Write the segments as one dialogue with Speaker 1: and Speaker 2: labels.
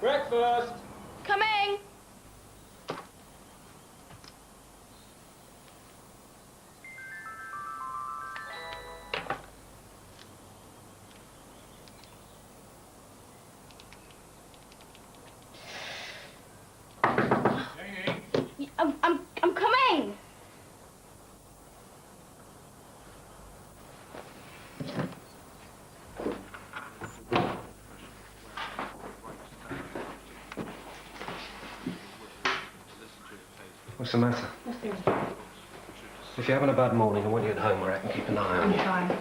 Speaker 1: Breakfast!
Speaker 2: Coming! I'm coming!
Speaker 3: What's the matter?
Speaker 2: Nothing.
Speaker 3: If you're having a bad morning, I want you at home where I can keep an eye on you.
Speaker 2: I'm fine.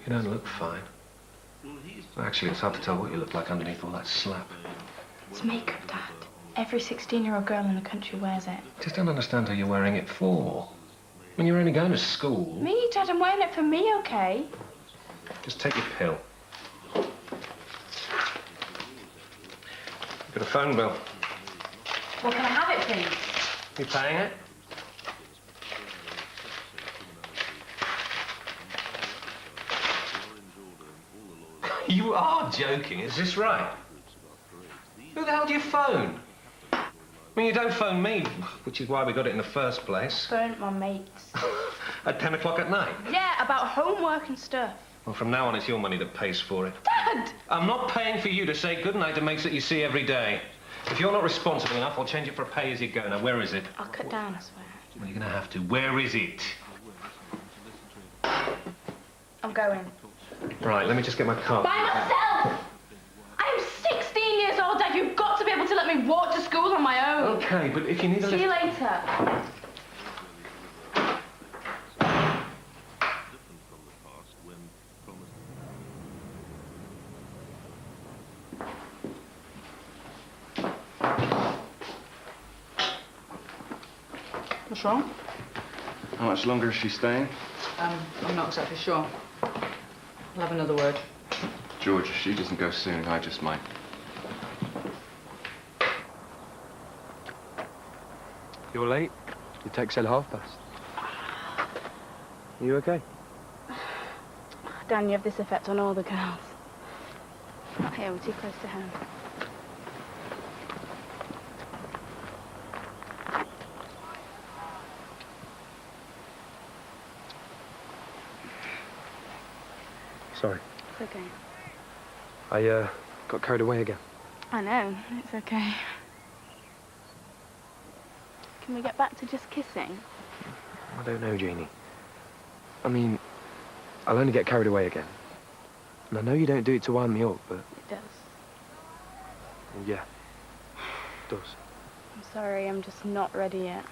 Speaker 3: You don't look fine. Actually, it's hard to tell what you look like underneath all that slap.
Speaker 2: It's makeup, Dad. Every 16-year-old girl in the country wears it.
Speaker 3: I just don't understand who you're wearing it for. I mean, you're only going to school.
Speaker 2: Me, Dad, I'm wearing it for me, okay?
Speaker 3: Just take your pill. You've got a phone bill.
Speaker 2: Well, can I have it, please?
Speaker 3: You paying it? You are joking, is this right? Who the hell do you phone? I mean, you don't phone me, which is why we got it in the first place.
Speaker 2: Phone my mates.
Speaker 3: At 10 o'clock at night?
Speaker 2: Yeah, about homework and stuff.
Speaker 3: Well, from now on, it's your money that pays for it.
Speaker 2: Dad!
Speaker 3: I'm not paying for you to say goodnight to mates that you see every day. If you're not responsible enough, I'll change it for a pay-as-you-go. Now, where is it?
Speaker 2: I'll cut down, I swear.
Speaker 3: Well, you're going to have to. Where is it?
Speaker 2: I'm going.
Speaker 3: Right, let me just get my car.
Speaker 2: By myself! I'm 16 years old, Dad. You've got to be able to let me walk to school on my own.
Speaker 3: Okay, but if you need a lift...
Speaker 2: See you later.
Speaker 4: What's wrong?
Speaker 5: How much longer is she staying?
Speaker 4: I'm not exactly sure. I'll have another word.
Speaker 5: George, if she doesn't go soon, I just might.
Speaker 6: You're late. Your text said 1:30. Are you okay?
Speaker 2: Dan, you have this effect on all the girls. Here, we're too close to home.
Speaker 6: Sorry.
Speaker 2: It's okay.
Speaker 6: I, got carried away again.
Speaker 2: I know. It's okay. Can we get back to just kissing?
Speaker 6: I don't know, Jeannie. I mean, I'll only get carried away again. And I know you don't do it to wind me up, but...
Speaker 2: It does.
Speaker 6: Well, yeah. It does.
Speaker 2: I'm sorry, I'm just not ready yet.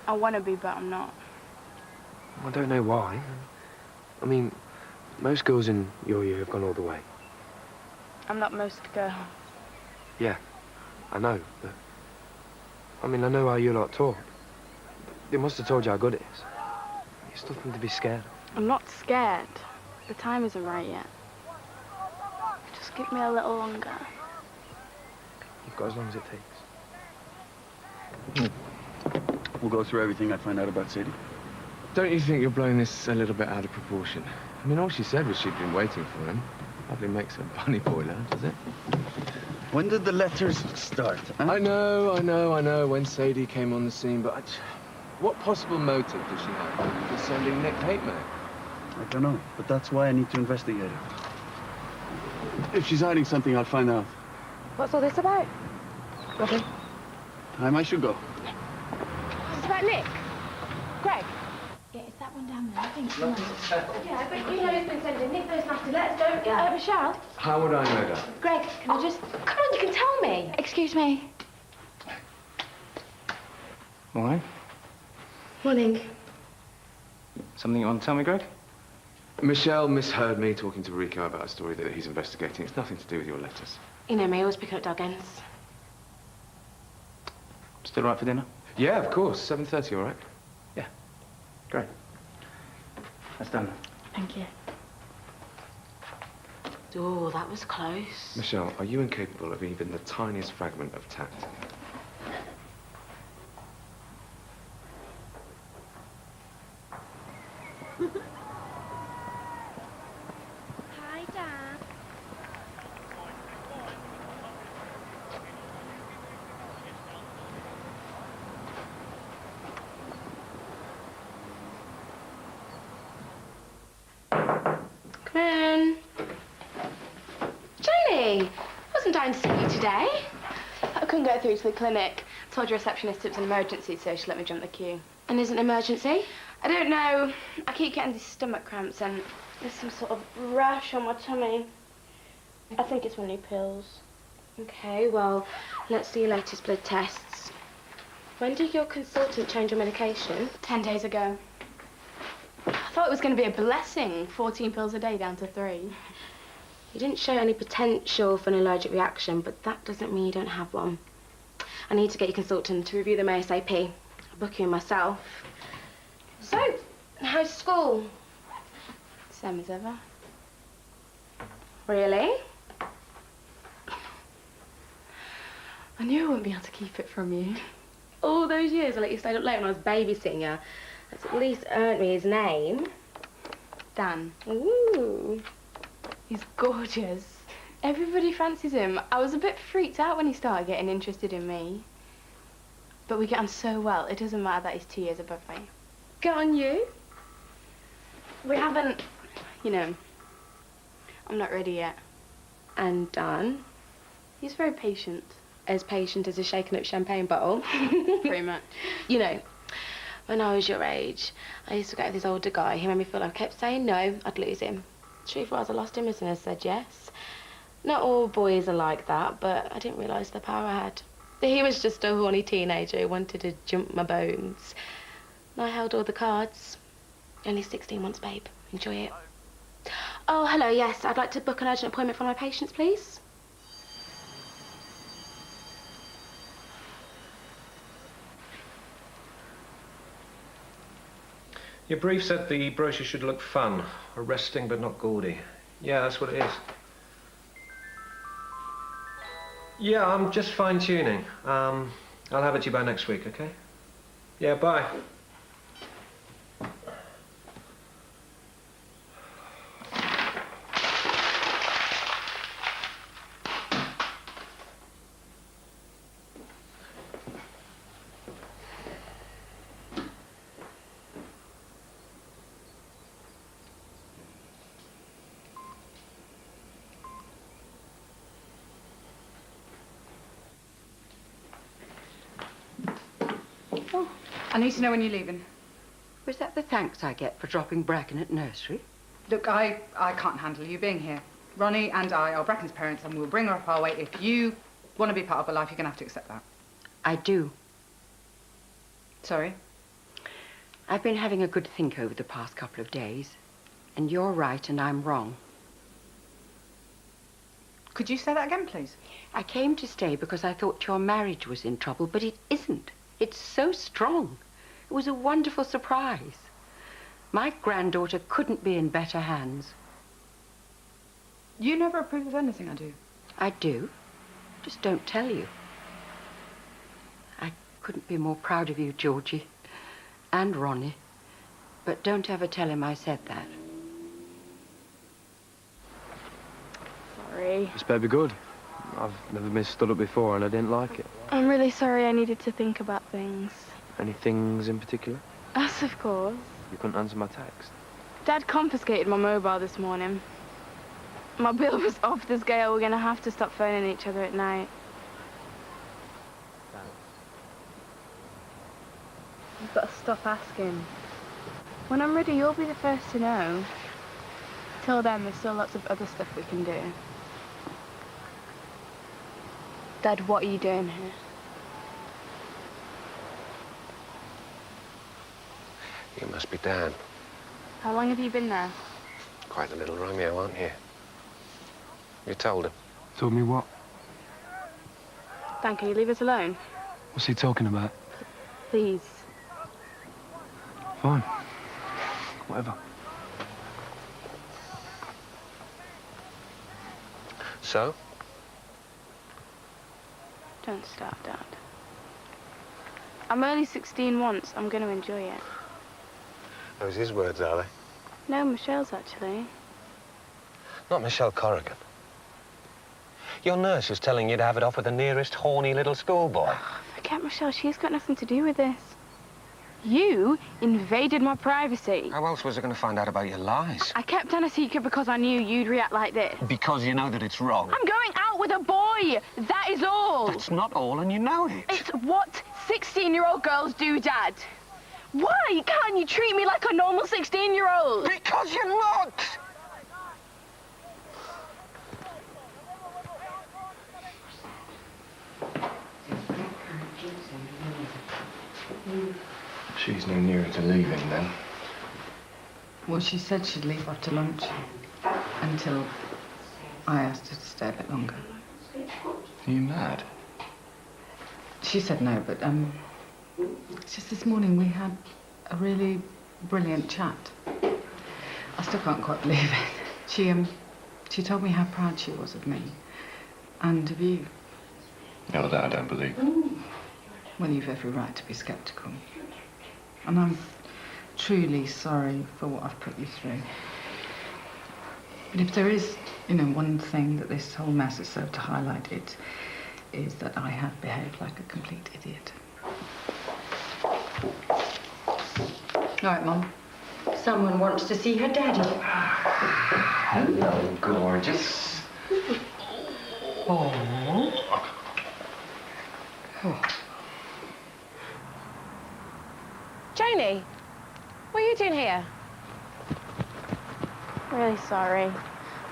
Speaker 2: I want to be, but I'm not.
Speaker 6: I don't know why. I mean, most girls in your year have gone all the way.
Speaker 2: I'm not most girls.
Speaker 6: Yeah, I know, but... I mean, I know how you lot talk. They must have told you how good it is. It's nothing to be scared of.
Speaker 2: I'm not scared. The time isn't right yet. Just give me a little longer.
Speaker 6: You've got as long as it takes.
Speaker 5: We'll go through everything I find out about Sadie.
Speaker 7: Don't you think you're blowing this a little bit out of proportion? I mean, all she said was she'd been waiting for him. Hardly makes a bunny boy now, does it?
Speaker 5: When did the letters start? Huh?
Speaker 7: I know, when Sadie came on the scene, but what possible motive does she have for sending Nick hate mail?
Speaker 5: I don't know, but that's why I need to investigate it. If she's hiding something, I'll find out.
Speaker 2: What's all this about?
Speaker 5: Okay. Time I should go.
Speaker 2: It's about Nick. Greg. Yeah, it's that one down there, I think. Yeah, but you know he's been sending Nick those nasty letters, don't you? Michelle?
Speaker 7: How would I know that?
Speaker 2: Greg, can I just... Come on, you can tell me. Excuse me.
Speaker 6: All right.
Speaker 2: Morning.
Speaker 6: Something you want to tell me, Greg?
Speaker 7: Michelle misheard me talking to Rico about a story that he's investigating. It's nothing to do with your letters.
Speaker 2: You know me, always picking up dog ends.
Speaker 6: Still right for dinner?
Speaker 7: Yeah, of course. 7:30, all right?
Speaker 6: Yeah. Great. That's done.
Speaker 2: Thank you. Oh, that was close.
Speaker 7: Michelle, are you incapable of even the tiniest fragment of tact?
Speaker 2: Hi, Dad. Come in. Janie, I wasn't dying to see you today. I couldn't get through to the clinic. Told your receptionist it was an emergency, so she let me jump the queue. And is it an emergency? I don't know. I keep getting these stomach cramps and there's some sort of rash on my tummy. I think it's one of your pills. Okay, well, let's do your latest blood tests. When did your consultant change your medication? 10 days ago. I thought it was going to be a blessing, 14 pills a day down to 3. You didn't show any potential for an allergic reaction, but that doesn't mean you don't have one. I need to get your consultant to review them ASAP. I'll book you in myself. So, how's school? Same as ever. Really? I knew I wouldn't be able to keep it from you. All those years I let you stay up late when I was babysitting you. That's at least earned me his name. Dan. Ooh. He's gorgeous. Everybody fancies him. I was a bit freaked out when he started getting interested in me. But we get on so well, it doesn't matter that he's 2 years above me. Get on you? We haven't, you know, I'm not ready yet. And Dan? He's very patient. As patient as a shaken up champagne bottle. Pretty much. You know, when I was your age, I used to go with this older guy. He made me feel like I kept saying no, I'd lose him. The truth was, I lost him as soon as I said yes. Not all boys are like that, but I didn't realise the power I had. He was just a horny teenager who wanted to jump my bones. And I held all the cards. Only 16 months, babe. Enjoy it. Oh, hello, yes. I'd like to book an urgent appointment for my patients, please.
Speaker 3: Your brief said the brochure should look fun, arresting but not gaudy. Yeah, that's what it is. Yeah, I'm just fine-tuning. I'll have it to you by next week, okay? Yeah, bye.
Speaker 4: I need to know when you're leaving.
Speaker 1: Was that the thanks I get for dropping Bracken at nursery?
Speaker 4: Look, I can't handle you being here. Ronnie and I are Bracken's parents and we'll bring her up our way. If you want to be part of her life, you're going to have to accept that.
Speaker 1: I do.
Speaker 4: Sorry?
Speaker 1: I've been having a good think over the past couple of days. And you're right and I'm wrong.
Speaker 4: Could you say that again, please?
Speaker 1: I came to stay because I thought your marriage was in trouble, but it isn't. It's so strong. It was a wonderful surprise. My granddaughter couldn't be in better hands.
Speaker 4: You never approve of anything I do.
Speaker 1: I do. Just don't tell you. I couldn't be more proud of you, Georgie. And Ronnie. But don't ever tell him I said that.
Speaker 2: Sorry.
Speaker 6: This better be good. I've never been stood up before and I didn't like it.
Speaker 2: I'm really sorry I needed to think about things.
Speaker 6: Any things in particular?
Speaker 2: Us, of course.
Speaker 6: You couldn't answer my text.
Speaker 2: Dad confiscated my mobile this morning. My bill was off the scale. We're going to have to stop phoning each other at night. You've got to stop asking. When I'm ready, you'll be the first to know. Till then, there's still lots of other stuff we can do. Dad, what are you doing here?
Speaker 8: You must be Dan.
Speaker 2: How long have you been there?
Speaker 8: Quite a little Romeo, aren't you? You told him.
Speaker 6: Told me what?
Speaker 2: Dan, can you leave us alone?
Speaker 6: What's he talking about?
Speaker 2: Please.
Speaker 6: Fine. Whatever.
Speaker 8: So?
Speaker 2: Don't start, Dad. I'm only 16 once. I'm going to enjoy it.
Speaker 8: Those his words, are they?
Speaker 2: No, Michelle's actually.
Speaker 8: Not Michelle Corrigan. Your nurse was telling you to have it off with the nearest horny little schoolboy.
Speaker 2: Forget Michelle. She's got nothing to do with this. You invaded my privacy.
Speaker 8: How else was I going to find out about your lies?
Speaker 2: I kept on a secret because I knew you'd react like this.
Speaker 8: Because you know that it's wrong.
Speaker 2: I'm going out with a boy. That is all.
Speaker 8: That's not all, and you know it.
Speaker 2: It's what 16-year-old girls do, Dad. Why can't you treat me like a normal 16-year-old?
Speaker 8: Because you're not!
Speaker 7: She's no nearer to leaving, then.
Speaker 4: Well, she said she'd leave after lunch until I asked her to stay a bit longer.
Speaker 7: Are you mad?
Speaker 4: She said no, but, it's just this morning we had a really brilliant chat. I still can't quite believe it. She told me how proud she was of me and of you.
Speaker 7: No, that I don't believe.
Speaker 4: Well, you've every right to be sceptical. And I'm truly sorry for what I've put you through. But if there is, one thing that this whole mess has served to highlight, it is that I have behaved like a complete idiot. All right, Mum.
Speaker 1: Someone wants to see her daddy.
Speaker 6: Hello, gorgeous.
Speaker 1: Oh.
Speaker 2: Janie, what are you doing here? Really sorry.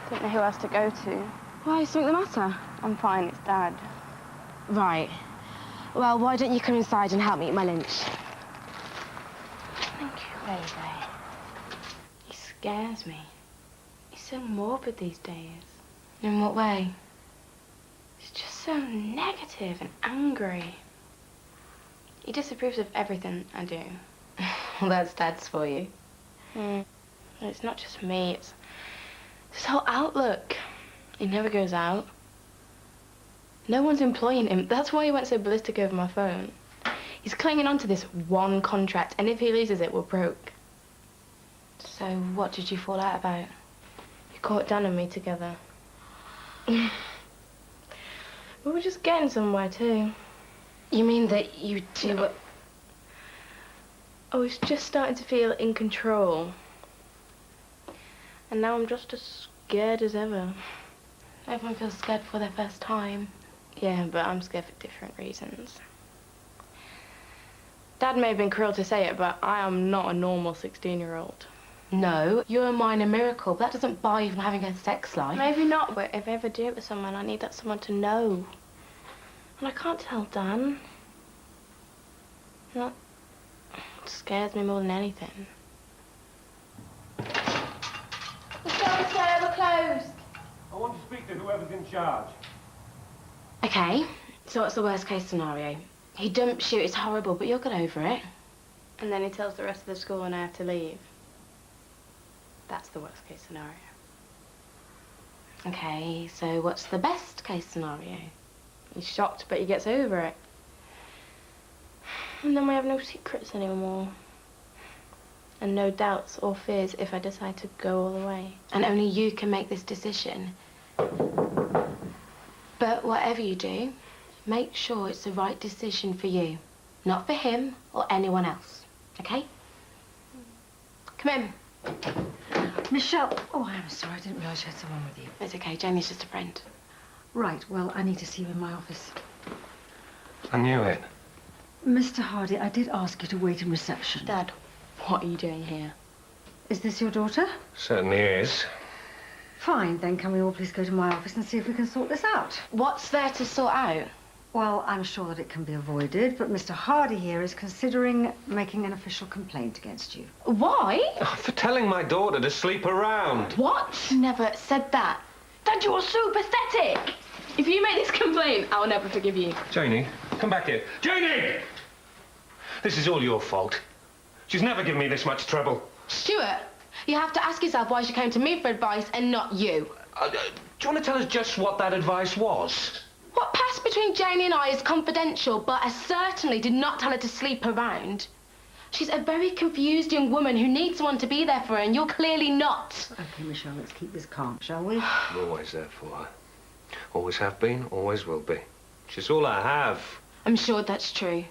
Speaker 2: Didn't know who else to go to. Why, is something the matter? I'm fine, it's Dad.
Speaker 9: Right. Well, why don't you come inside and help me eat my lunch?
Speaker 2: Thank you, baby. He scares me. He's so morbid these days.
Speaker 9: In what way?
Speaker 2: He's just so negative and angry. He disapproves of everything I do.
Speaker 9: Well, that's Dad's for you.
Speaker 2: And it's not just me, it's his whole outlook. He never goes out. No one's employing him. That's why he went so ballistic over my phone. He's clinging on to this one contract, and if he loses it, we're broke.
Speaker 9: So what did you fall out about?
Speaker 2: He caught Dan and me together. We were just getting somewhere, too.
Speaker 9: You mean that you two...
Speaker 2: I was just starting to feel in control. And now I'm just as scared as ever.
Speaker 9: Everyone feels scared for their first time.
Speaker 2: Yeah, but I'm scared for different reasons. Dad may have been cruel to say it, but I am not a normal 16-year-old.
Speaker 9: No, you're a minor miracle, but that doesn't buy you from having a sex life.
Speaker 2: Maybe not, but if I ever do it with someone, I need that someone to know. And I can't tell Dan. That scares me more than anything.
Speaker 9: Sorry, sir, we're closed.
Speaker 10: I want to speak to whoever's in charge.
Speaker 9: Okay, so what's the worst case scenario? He dumps you, it's horrible, but you'll get over it.
Speaker 2: And then he tells the rest of the school and I have to leave. That's the worst case scenario.
Speaker 9: Okay, so what's the best case scenario?
Speaker 2: He's shocked, but he gets over it. And then we have no secrets anymore. And no doubts or fears if I decide to go all the way.
Speaker 9: And only you can make this decision. But whatever you do, make sure it's the right decision for you. Not for him or anyone else. Okay? Come in.
Speaker 1: Michelle. Oh, I'm sorry. I didn't realise you had someone with you.
Speaker 9: It's okay. Jamie's just a friend.
Speaker 1: Right. Well, I need to see you in my office.
Speaker 8: I knew it.
Speaker 1: Mr. Hardy, I did ask you to wait in reception.
Speaker 2: Dad, what are you doing here?
Speaker 1: Is this your daughter?
Speaker 8: Certainly is.
Speaker 1: Fine, then can we all please go to my office and see if we can sort this out?
Speaker 9: What's there to sort out?
Speaker 1: Well, I'm sure that it can be avoided, but Mr. Hardy here is considering making an official complaint against you.
Speaker 9: Why?
Speaker 8: Oh, for telling my daughter to sleep around.
Speaker 9: What? Never said that. Dad, you're so pathetic.
Speaker 2: If you make this complaint, I'll never forgive you.
Speaker 3: Janie, come back here. Janie! This is all your fault. She's never given me this much trouble.
Speaker 9: Stuart, you have to ask yourself why she came to me for advice and not you.
Speaker 3: Do you want to tell us just what that advice was?
Speaker 9: What passed between Janie and I is confidential, but I certainly did not tell her to sleep around. She's a very confused young woman who needs someone to be there for her, and you're clearly not.
Speaker 1: Okay, Michelle, let's keep this calm, shall we?
Speaker 8: I'm always there for her. Always have been, always will be. She's all I have.
Speaker 9: I'm sure that's true.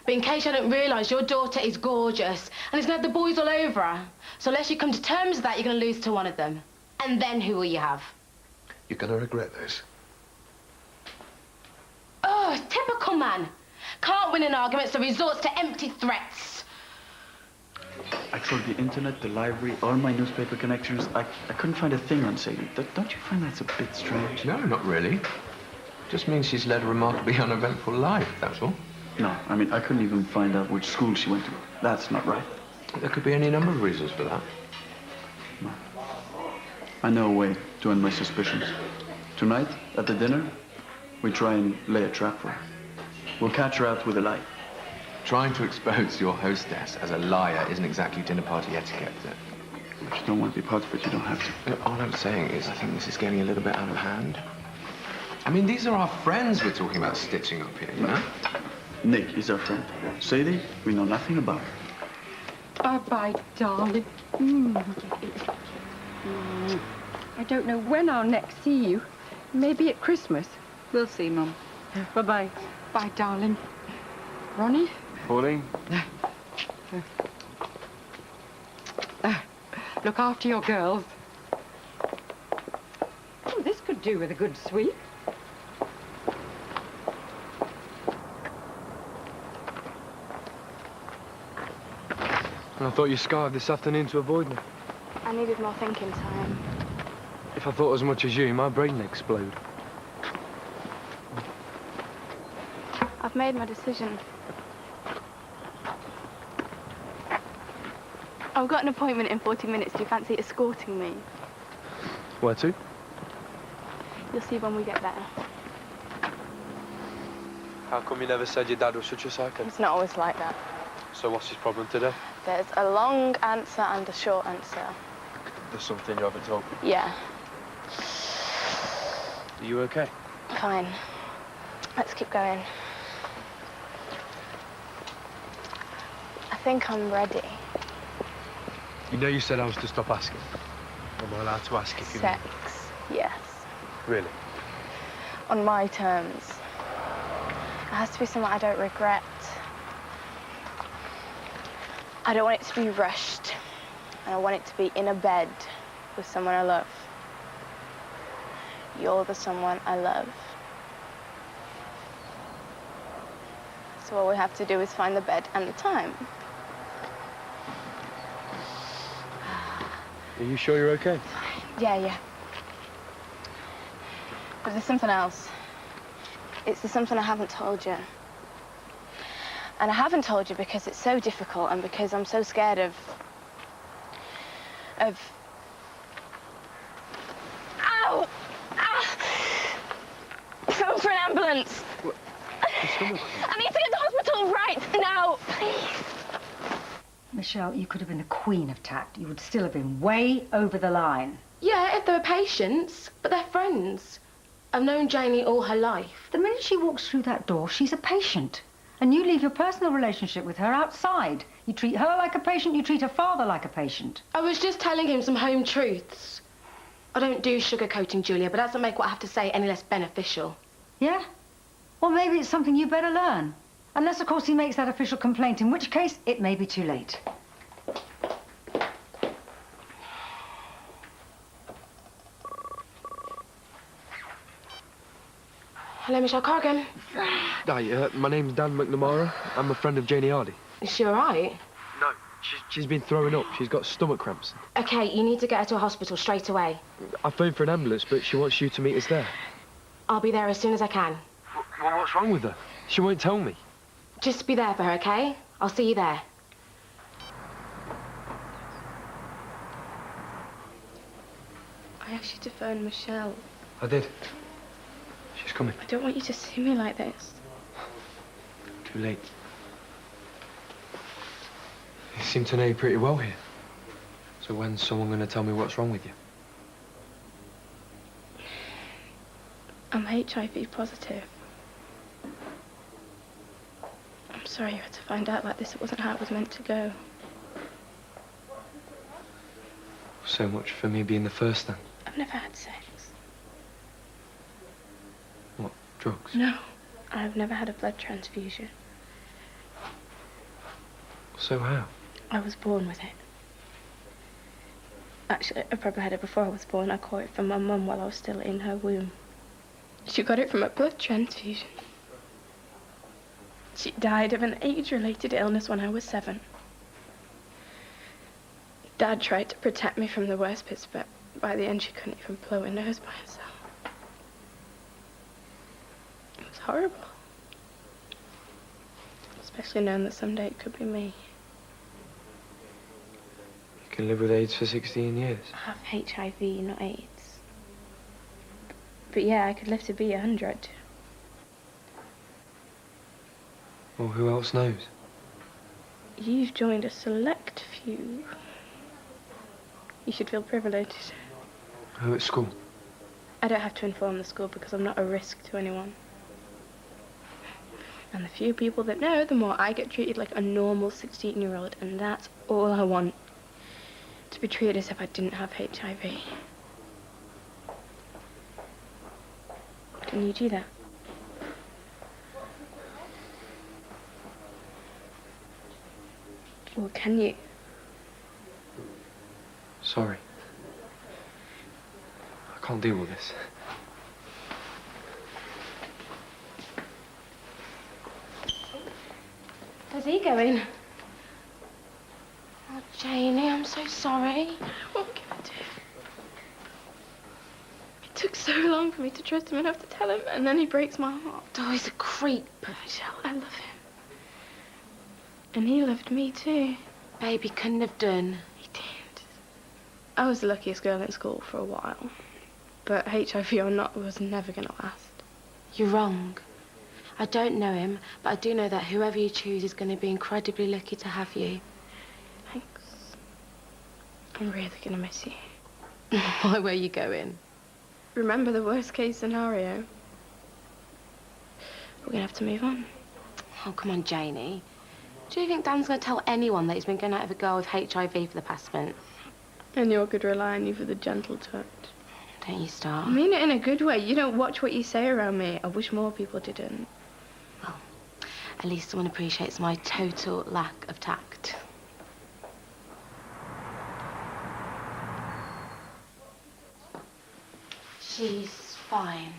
Speaker 9: But in case you don't realise, your daughter is gorgeous and is going to have the boys all over her. So unless you come to terms with that, you're going to lose to one of them. And then who will you have?
Speaker 8: You're going to regret this.
Speaker 9: Oh, typical man. Can't win an argument, so resorts to empty threats.
Speaker 5: I tried the internet, the library, all my newspaper connections. I couldn't find a thing on Sadie. Don't you find that's a bit strange?
Speaker 7: No, not really. Just means she's led a remarkably uneventful life, that's all.
Speaker 5: No, I mean, I couldn't even find out which school she went to. That's not right.
Speaker 7: There could be any number of reasons for that.
Speaker 5: No. I know a way to end my suspicions. Tonight, at the dinner, we try and lay a trap for her. We'll catch her out with a lie.
Speaker 7: Trying to expose your hostess as a liar isn't exactly dinner party etiquette.
Speaker 5: If you don't want to be part of it, you don't have to.
Speaker 7: Look, all I'm saying is I think this is getting a little bit out of hand. I mean, these are our friends we're talking about stitching up here, you know?
Speaker 5: Nick is our friend. Sadie, we know nothing about her.
Speaker 1: Bye-bye, darling. I don't know when I'll next see you. Maybe at Christmas.
Speaker 4: We'll see, Mum.
Speaker 1: Bye-bye. Bye, darling. Ronnie?
Speaker 5: Pauline?
Speaker 1: Look after your girls. Oh, this could do with a good sweep.
Speaker 6: I thought you scarved this afternoon to avoid me.
Speaker 2: I needed more thinking time.
Speaker 6: If I thought as much as you, my brain would explode.
Speaker 2: I've made my decision. I've got an appointment in 40 minutes. Do you fancy escorting me?
Speaker 6: Where to?
Speaker 2: You'll see when we get there.
Speaker 6: How come you never said your dad was such a psycho?
Speaker 2: It's not always like that.
Speaker 6: So what's his problem today?
Speaker 2: There's a long answer and a short answer.
Speaker 6: There's something you haven't told me.
Speaker 2: Yeah,
Speaker 6: Are you okay?
Speaker 2: fine. Let's keep going. I think I'm ready.
Speaker 6: You know you said I was to stop asking. Am I allowed to ask if you...
Speaker 2: Sex, yes.
Speaker 6: Really?
Speaker 2: On my terms. It has to be something I don't regret. I don't want it to be rushed. And I want it to be in a bed with someone I love. You're the someone I love. So all we have to do is find the bed and the time.
Speaker 6: Are you sure you're okay?
Speaker 2: Yeah. But there's something else. It's the something I haven't told you. And I haven't told you because it's so difficult and because I'm so scared of... Ow! Ah! Phone for an ambulance.
Speaker 6: What?
Speaker 2: I need to get to the hospital right now, please.
Speaker 11: Michelle, you could have been the queen of tact. You would still have been way over the line.
Speaker 9: Yeah, if they were patients, but they're friends. I've known Janie all her life.
Speaker 11: The minute she walks through that door, she's a patient. And you leave your personal relationship with her outside. You treat her like a patient, you treat her father like a patient.
Speaker 9: I was just telling him some home truths. I don't do sugarcoating, Julia, but that doesn't make what I have to say any less beneficial.
Speaker 11: Yeah? Well, maybe it's something you better learn. Unless, of course, he makes that official complaint, in which case it may be too late.
Speaker 9: Hello, Michelle Corrigan.
Speaker 6: Hi, my name's Dan McNamara. I'm a friend of Janie Hardy.
Speaker 9: Is she all right?
Speaker 6: No, she's been throwing up. She's got stomach cramps.
Speaker 9: Okay, you need to get her to a hospital straight away.
Speaker 6: I phoned for an ambulance, but she wants you to meet us there.
Speaker 9: I'll be there as soon as I can.
Speaker 6: Well, what's wrong with her? She won't tell me.
Speaker 9: Just be there for her, okay? I'll see you there.
Speaker 2: I asked you to phone Michelle.
Speaker 6: I did. She's coming.
Speaker 2: I don't want you to see me like this.
Speaker 6: Too late. You seem to know you pretty well here. So when's someone going to tell me what's wrong with you?
Speaker 2: I'm HIV positive. I'm sorry you had to find out like this. It wasn't how it was meant to go.
Speaker 6: So much for me being the first then.
Speaker 2: I've never had sex.
Speaker 6: What, drugs?
Speaker 2: No, I've never had a blood transfusion.
Speaker 6: So how?
Speaker 2: I was born with it. Actually, I probably had it before I was born. I caught it from my mum while I was still in her womb. She got it from a blood transfusion. She died of an age-related illness when I was 7. Dad tried to protect me from the worst bits, but by the end she couldn't even blow a nose by herself. It was horrible. Especially knowing that someday it could be me.
Speaker 6: You can live with AIDS for 16 years.
Speaker 2: I have HIV, not AIDS. But yeah, I could live to be 100.
Speaker 6: Well, who else knows?
Speaker 2: You've joined a select few. You should feel privileged.
Speaker 6: Who at school?
Speaker 2: I don't have to inform the school because I'm not a risk to anyone. And the fewer people that know, the more I get treated like a normal 16-year-old, and that's all I want. To be treated as if I didn't have HIV. Can you do that? Or can you?
Speaker 6: Sorry. I can't deal with this.
Speaker 2: Where's he going? Oh, Janie, I'm so sorry. What can I do? It took so long for me to trust him enough to tell him, and then he breaks my heart.
Speaker 9: Oh, he's a creep.
Speaker 2: Michelle, I love him. And he loved me too.
Speaker 9: Baby couldn't have done.
Speaker 2: He did. I was the luckiest girl in school for a while. But HIV or not was never going to last.
Speaker 9: You're wrong. I don't know him, but I do know that whoever you choose is going to be incredibly lucky to have you.
Speaker 2: Thanks. I'm really going to miss you.
Speaker 9: Why, where are you going?
Speaker 2: Remember the worst case scenario. We're going to have to move on.
Speaker 9: Oh, come on, Janie. Do you think Dan's going to tell anyone that he's been going out with a girl with HIV for the past month?
Speaker 2: And you could rely on you for the gentle touch.
Speaker 9: Don't you start.
Speaker 2: I mean it in a good way. You don't watch what you say around me. I wish more people didn't.
Speaker 9: Well, at least someone appreciates my total lack of tact. She's fine.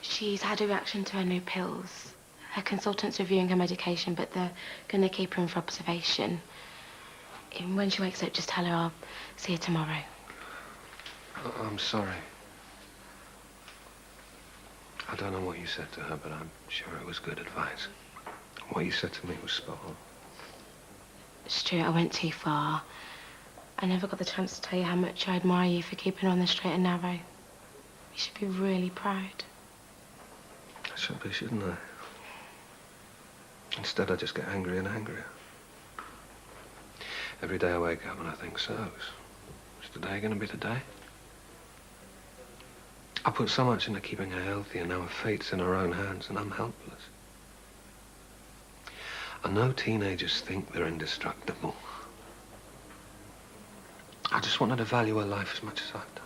Speaker 9: She's had a reaction to her new pills. Her consultant's reviewing her medication, but they're going to keep her in for observation. And when she wakes up, just tell her I'll see her tomorrow.
Speaker 3: I'm sorry. I don't know what you said to her, but I'm sure it was good advice. What you said to me was spot on.
Speaker 9: Stuart, I went too far. I never got the chance to tell you how much I admire you for keeping on the straight and narrow. You should be really proud.
Speaker 3: I should be, shouldn't I? Instead, I just get angrier and angrier. Every day I wake up and I think, so, is today going to be the day? I put so much into keeping her healthy, and now her fate's in her own hands, and I'm helpless. I know teenagers think they're indestructible. I just want her to value her life as much as I've done.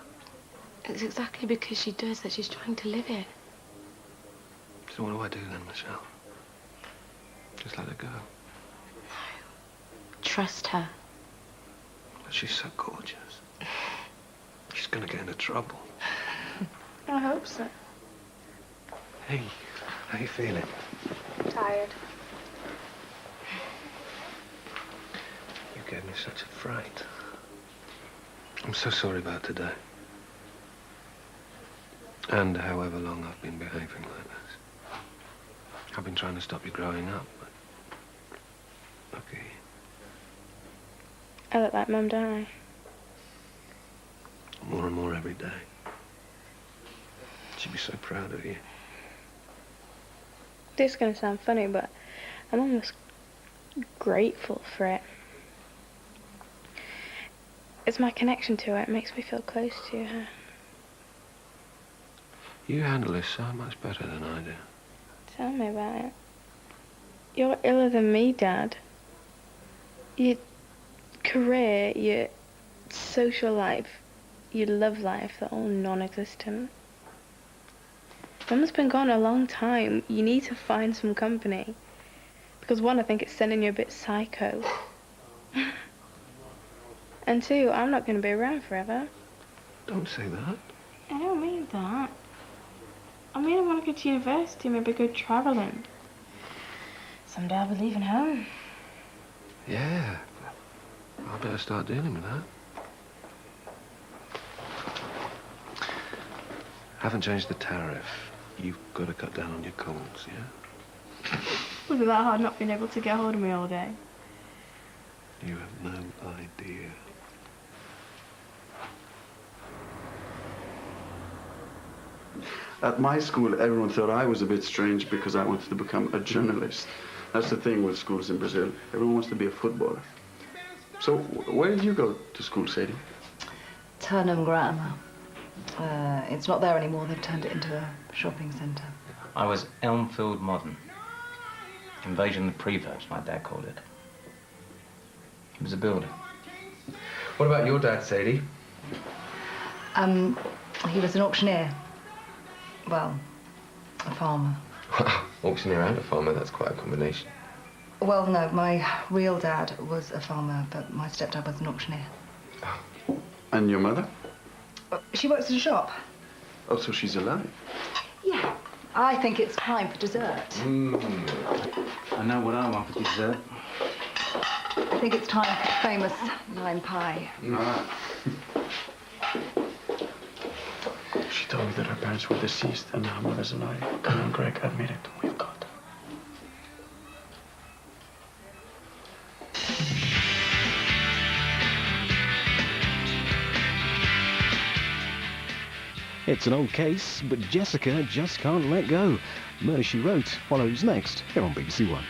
Speaker 9: It's exactly because she does that she's trying to live it.
Speaker 3: So what do I do then, Michelle? Just let her go?
Speaker 9: No. Trust her.
Speaker 3: But she's so gorgeous. She's gonna get into trouble.
Speaker 2: I hope so.
Speaker 3: Hey, how you feeling?
Speaker 2: Tired.
Speaker 3: You gave me such a fright. I'm so sorry about today. And however long I've been behaving like this. I've been trying to stop you growing up, but... Okay.
Speaker 2: I look like Mum, don't I?
Speaker 3: More and more every day. She'd be so proud of you.
Speaker 2: This is going to sound funny, but I'm almost grateful for it. It's my connection to her. It makes me feel close to her.
Speaker 3: You handle this so much better than I do.
Speaker 2: Tell me about it. You're iller than me, Dad. Your career, your social life, your love life, they're all non-existent. Mum's been gone a long time. You need to find some company. Because one, I think it's sending you a bit psycho. And two, I'm not going to be around forever.
Speaker 3: Don't say that.
Speaker 2: I don't mean that. I mean I want to go to university, maybe go travelling. Someday I'll be leaving home.
Speaker 3: Yeah. I better start dealing with that. Haven't changed the tariff. You've got to cut down on your calls, yeah?
Speaker 2: Was it that hard not being able to get hold of me all day?
Speaker 3: You have no idea.
Speaker 5: At my school, everyone thought I was a bit strange because I wanted to become a journalist. That's the thing with schools in Brazil. Everyone wants to be a footballer. So, where did you go to school, Sadie?
Speaker 12: Turnham Grammar. It's not there anymore. They've turned it into a shopping centre.
Speaker 13: I was Elmfield Modern. Invasion of the Preverbs, my dad called it. He was a builder.
Speaker 7: What about your dad, Sadie?
Speaker 12: He was an auctioneer. Well, a farmer.
Speaker 7: Auctioneer and a farmer, that's quite a combination.
Speaker 12: Well, no, my real dad was a farmer, but my stepdad was an auctioneer.
Speaker 5: And your mother?
Speaker 12: She works at a shop.
Speaker 5: Oh, so she's alive?
Speaker 12: Yeah. I think it's time for dessert.
Speaker 14: I know what I want for dessert.
Speaker 12: I think it's time for famous lime pie.
Speaker 5: She told me that her parents were deceased and her mother's alive. Come on, Greg, admit it. We've got her.
Speaker 15: It's an old case, but Jessica just can't let go. Murder, She Wrote follows next here on BBC1.